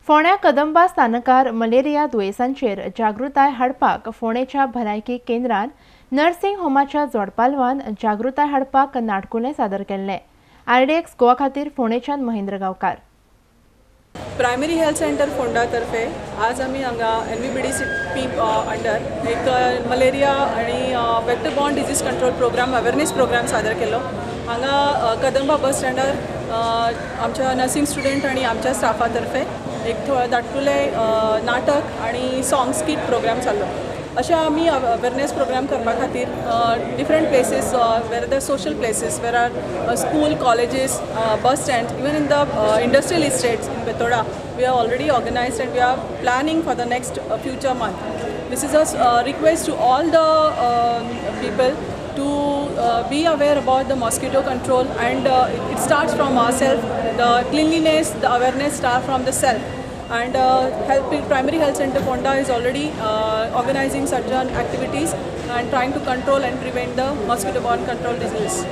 फोंड्या कदंबा स्थानकार मलेरिया दुयेंसांचेर जागृताय हाडपाक फोंडेच्या भलायकी केंद्रान नर्सिंग होमाच्या जोडपालवान जागृताय हाडपाक नाटकुलें सादर केल्लें। RDX गोवा खातीर फोंडेच्यान Mahendra Gaonkar. Primary health centre Ponda तर्फे आज आमी हांगा NVBDCP अंडर एक मलेरिया आणि vector borne disease control programme awareness programme सादर केलो। हांगा कदंबा बस स्टँडार आमच्या नर्सिंग स्टुडंट आणि आमच्या स्टाफा तर्फे एक धाकटुले नाटक आणि सॉंग स्किट प्रोग्राम चाललो। अशें आमी अवेरनेस प्रोग्राम करपा खातीर different places where the social places where are school colleges bus stands even in the industrial estates in Betoda we are already organized and we are planning for the next future month. This is a request to all the people to be aware about the mosquito control, and it starts from ourselves. The cleanliness, the awareness start from the self. And Primary Health Center Fonda is already organizing certain activities and trying to control and prevent the mosquito-borne control disease.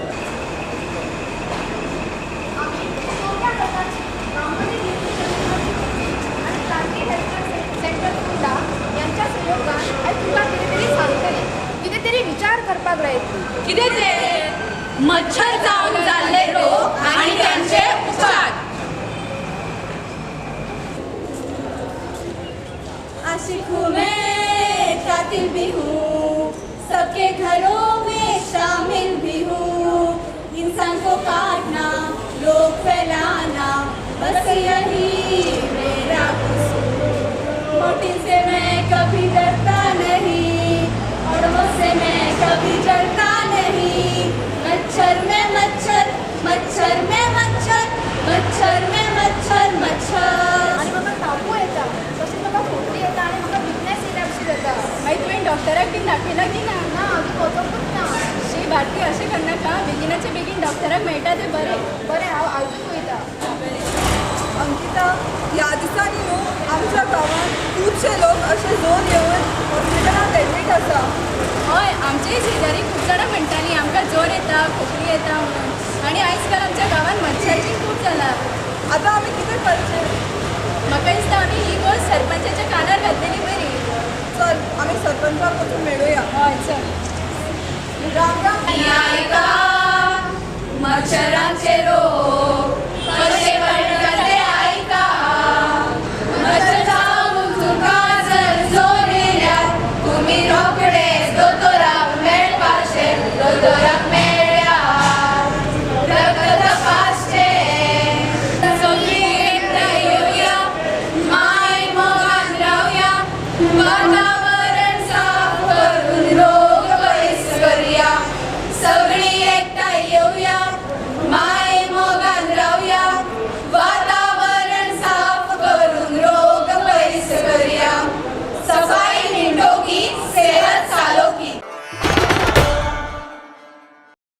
विचार करपाक जाय कितें ते मच्छर जावन जाल्ले रोग आनी तांचे उपचार। आशिकों में कातिल भी हूँ, सबके घरों में शामिल भी हूँ। इंसान को काटना, लोग फैलाना, बस यही मेरा कसूर। मोटिन से मैं कभी डरता नहीं, औरों से मैं कभी डरता नहीं। मच्छर में मच्छर, मच्छर में मच्छर, मच्छर में मच्छर मच्छर। आणि म्हाका तापू येता, तशें म्हाका खोकली येता आणि म्हाका विकनेस येता कशी जाता। मागीर तुवें डॉक्टराक बीन दाखयला की ना? ना हांव वचोंकूच ना। शी भारती अशें करनाका, बेगिनाचे बेगीन डॉक्टराक मेळटा तें बरें। बरें हांव आजूच वयता। अंकिता, ह्या दिसांनी न्हू आमच्या गांवांत खुबशे लोक अशे जोर येवन हॉस्पिटलांत एडमीट आसा। हय, आमचेय शेजारी खूब जाणां म्हणटालीं आमकां जोर येता, खोकली येता म्हणून। आनी आयज काल आमच्या गांवांत मच्छरची खूब जाला। आतां आमी कितें करचें? म्हाका दिसता आमी ही गोश्ट सरपंचाच्या कानार घातलेली बरी। चल आमी सरपंचाक वचून मेळुया। हय चल। राम राम। आयका मच्छरांचे रोग कशे पडटा ते आयका। मच्छर जावन तुका जर जोर येयल्यार तुमी रोखडेच दोतोराक मेळपाचें। दोतोराक मेळ्ळ्यार रगत तपासचें। सगळीं एकठांय येवया, माय मोगान रावया।